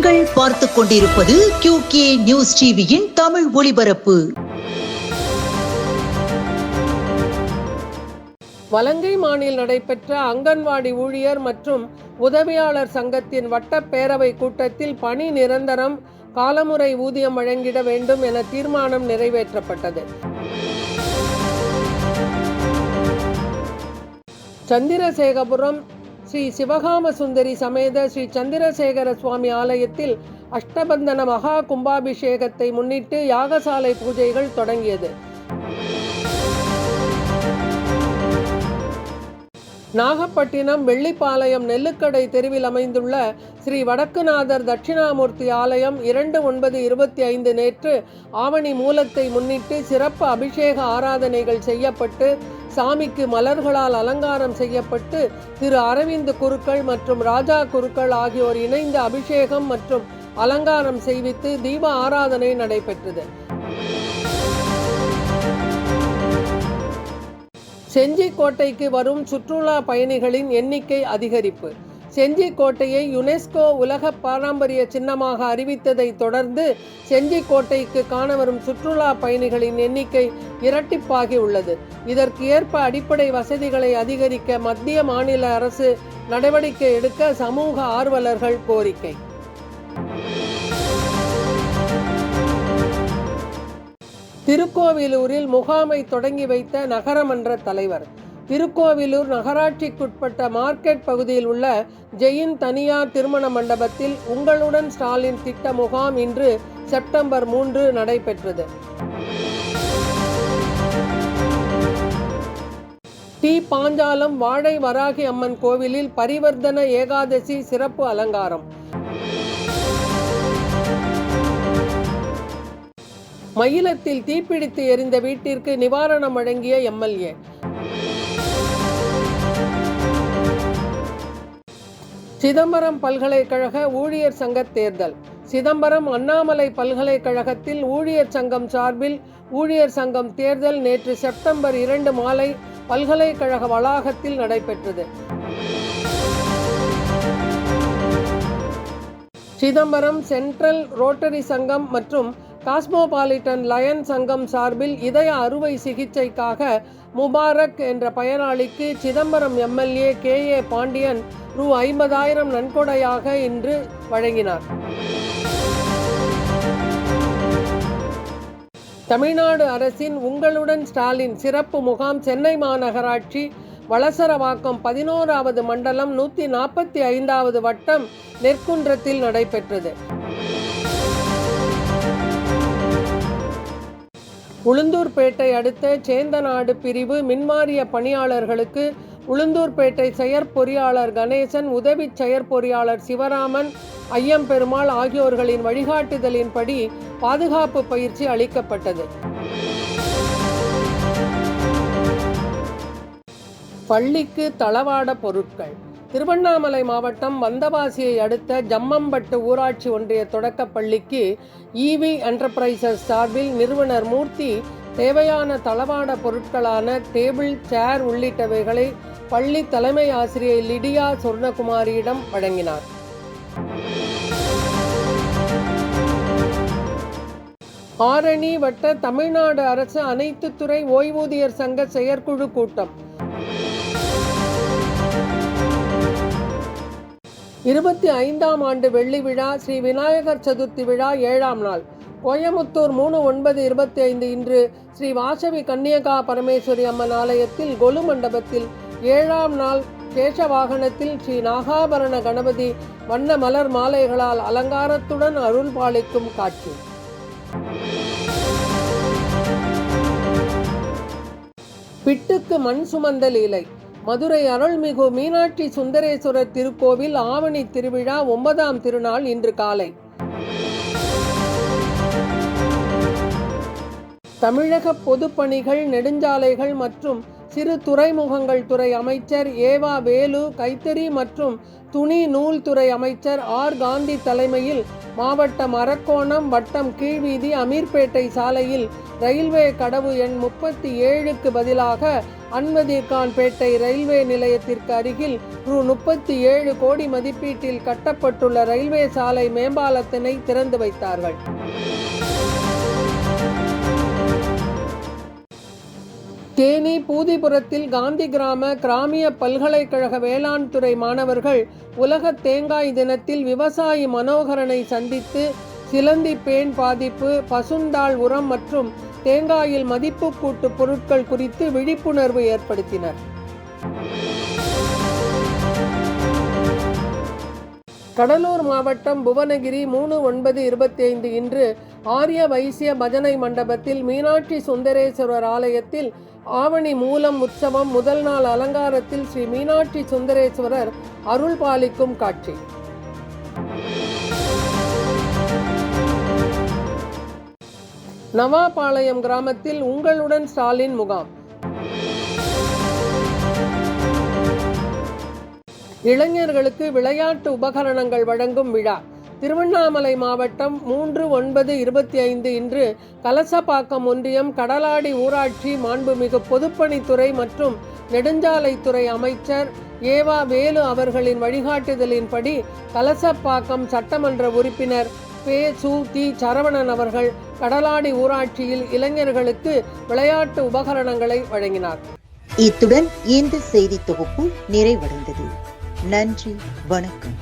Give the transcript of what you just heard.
நீங்கள் பார்த்துக் கொண்டிருப்பது QK நியூஸ் டிவியின் தமிழ் ஒளிபரப்பு. வலங்கை மாநில நடைபெற்ற அங்கன்வாடி ஊழியர் மற்றும் உதவியாளர் சங்கத்தின் வட்டப்பேரவை கூட்டத்தில் பணி நிரந்தரம், காலமுறை ஊதியம் வழங்கிட வேண்டும் என தீர்மானம் நிறைவேற்றப்பட்டது. சந்திரசேகபுரம் ஸ்ரீ சிவகாம சுந்தரி சமேத ஸ்ரீ சந்திரசேகர சுவாமி ஆலயத்தில் அஷ்டபந்தன மகா கும்பாபிஷேகத்தை முன்னிட்டு யாகசாலை பூஜைகள் தொடங்கியது. நாகப்பட்டினம் வெள்ளிப்பாளையம் நெல்லுக்கடை தெருவில் அமைந்துள்ள ஸ்ரீ வடக்குநாதர் தட்சிணாமூர்த்தி ஆலயம் 2/9/25 நேற்று ஆவணி மூலத்தை முன்னிட்டு சிறப்பு அபிஷேக ஆராதனைகள் செய்யப்பட்டு சாமிக்கு மலர்களால் அலங்காரம் செய்யப்பட்டு திரு அரவிந்த் குருக்கள் மற்றும் ராஜா குருக்கள் ஆகியோர் இணைந்து அபிஷேகம் மற்றும் அலங்காரம் செய்வித்து தீப ஆராதனை நடைபெற்றது. செஞ்சிக்கோட்டைக்கு வரும் சுற்றுலா பயணிகளின் எண்ணிக்கை அதிகரிப்பு. செஞ்சிக்கோட்டையை யுனெஸ்கோ உலக பாரம்பரிய சின்னமாக அறிவித்ததை தொடர்ந்து செஞ்சிக்கோட்டைக்கு காண வரும் சுற்றுலா பயணிகளின் எண்ணிக்கை இரட்டிப்பாகி உள்ளது. இதற்கு ஏற்ப அடிப்படை வசதிகளை அதிகரிக்க மத்திய மாநில அரசு நடவடிக்கை எடுக்க சமூக ஆர்வலர்கள் கோரிக்கை. திருக்கோவிலூரில் முகாமை தொடங்கி வைத்த நகரமன்ற தலைவர். திருக்கோவிலூர் நகராட்சிக்குட்பட்ட மார்க்கெட் பகுதியில் உள்ள ஜெயின் தனியார் திருமண மண்டபத்தில் உங்களுடன் ஸ்டாலின் திட்ட முகாம் இன்று செப்டம்பர் 3 நடைபெற்றது. டி. பாஞ்சாலம் வாழை வராகி அம்மன் கோவிலில் பரிவர்த்தன ஏகாதசி சிறப்பு அலங்காரம். மயிலத்தில் தீப்பிடித்து எரிந்த வீட்டிற்கு நிவாரணம் வழங்கிய MLA. சிதம்பரம் பல்கலைக்கழக ஊழியர் சங்க தேர்தல். சிதம்பரம் அண்ணாமலை பல்கலைக்கழகத்தில் ஊழியர் சங்கம் சார்பில் ஊழியர் சங்கம் தேர்தல் நேற்று செப்டம்பர் 2 மாலை பல்கலைக்கழக வளாகத்தில் நடைபெற்றது. சிதம்பரம் சென்ட்ரல் ரோட்டரி சங்கம் மற்றும் காஸ்மோபாலிட்டன் லயன் சங்கம் சார்பில் இதய அறுவை சிகிச்சைக்காக முபாரக் என்ற பயனாளிக்கு சிதம்பரம் MLA KA பாண்டியன் ரூ. 50,000 நன்கொடையாக இன்று வழங்கினார். தமிழ்நாடு அரசின் உங்களுடன் ஸ்டாலின் சிறப்பு முகாம் சென்னை மாநகராட்சி வளசரவாக்கம் 11வது மண்டலம் 145வது வட்டம் நெற்குன்றத்தில் நடைபெற்றது. உளுந்தூர்பேட்டை அடுத்த சேந்தநாடு பிரிவு மின்வாரிய பணியாளர்களுக்கு உளுந்தூர்பேட்டை செயற்பொறியாளர் கணேசன், உதவி செயற்பொறியாளர் சிவராமன், ஐயம்பெருமாள் ஆகியோர்களின் வழிகாட்டுதலின்படி பாதுகாப்பு பயிற்சி அளிக்கப்பட்டது. பள்ளிக்கு தளவாட பொருட்கள். திருவண்ணாமலை மாவட்டம் வந்தவாசியை அடுத்த ஜம்மம்பட்டு ஊராட்சி ஒன்றிய தொடக்கப்பள்ளிக்கு EV என்டர்பிரைசஸ் சார்பில் நிறுவனர் மூர்த்தி தேவையான தளவாட பொருட்களான டேபிள், சேர் உள்ளிட்டவைகளை பள்ளி தலைமை ஆசிரியை லிடியா சொர்ணகுமாரியிடம் வழங்கினார். ஆரணி வட்ட தமிழ்நாடு அரசு அனைத்து துறை ஓய்வூதியர் சங்க செயற்குழு கூட்டம். 25ஆம் ஆண்டு வெள்ளி விழா ஸ்ரீ விநாயகர் சதுர்த்தி விழா 7ஆம் நாள். கோயமுத்தூர் 3/9/25 இன்று ஸ்ரீ வாசவி கன்னியகா பரமேஸ்வரி அம்மன் ஆலயத்தில் கொலு மண்டபத்தில் 7ஆம் நாள் சேஷ வாகனத்தில் ஸ்ரீ நாகாபரண கணபதி வண்ண மலர் மாலைகளால் அலங்காரத்துடன் அருள் பாலிக்கும் காட்சி. பிட்டுக்கு மண் சுமந்த லீலை. மதுரை அருள்மிகு மீனாட்சி சுந்தரேஸ்வரர் திருக்கோவில் ஆவணி திருவிழா 9ஆம் திருநாள் இன்று காலை. தமிழக பொதுப்பணிகள், நெடுஞ்சாலைகள் மற்றும் சிறு துறைமுகங்கள் துறை அமைச்சர் வேலு, கைத்தறி மற்றும் துணி நூல் துறை அமைச்சர் காந்தி தலைமையில் மாவட்டம் அரக்கோணம் வட்டம் கீழ்வீதி அமீர்பேட்டை சாலையில் ரயில்வே கடவு எண் 37க்கு பதிலாக அன்வதிர்கான்பேட்டை ரயில்வே நிலையத்திற்கு அருகில் ரூ. 37 கோடி மதிப்பீட்டில் கட்டப்பட்டுள்ள ரயில்வே சாலை மேம்பாலத்தினை திறந்து வைத்தார்கள். தேனி பூதிபுரத்தில் காந்தி கிராமிய பல்கலைக்கழக வேளாண் துறை மாணவர்கள் உலக தேங்காய் தினத்தில் விவசாயி மனோகரனை சந்தித்து சிலந்தி பேன் பாதிப்பு, பசுந்தாள் உரம் மற்றும் தேங்காயில் மதிப்பு கூட்டு பொருட்கள் குறித்து விழிப்புணர்வு ஏற்படுத்தினர். கடலூர் மாவட்டம் புவனகிரி 3/9/25 இன்று ஆரிய வைசிய பஜனை மண்டபத்தில் மீனாட்சி சுந்தரேஸ்வரர் ஆலயத்தில் ஆவணி மூலம் உற்சவம் முதல் நாள் அலங்காரத்தில் ஸ்ரீ மீனாட்சி சுந்தரேஸ்வரர் அருள் பாலிக்கும் காட்சி. நவாபாளையம் கிராமத்தில் உங்களுடன் ஸ்டாலின் முகாம். இளைஞர்களுக்கு விளையாட்டு உபகரணங்கள் வழங்கும் விழா. திருவண்ணாமலை மாவட்டம் 3/9/25 இன்று கலசப்பாக்கம் ஒன்றியம் கடலாடி ஊராட்சி மாண்புமிகு பொதுப்பணித்துறை மற்றும் நெடுஞ்சாலைத்துறை அமைச்சர் ஏவா வேலு அவர்களின் வழிகாட்டுதலின்படி கலசப்பாக்கம் சட்டமன்ற உறுப்பினர் பே.சு.தி. சரவணன் அவர்கள் கடலாடி ஊராட்சியில் இளைஞர்களுக்கு விளையாட்டு உபகரணங்களை வழங்கினார். இத்துடன் இந்த செய்தி தொகுப்பு நிறைவடைந்தது. நன்றி, வணக்கம்.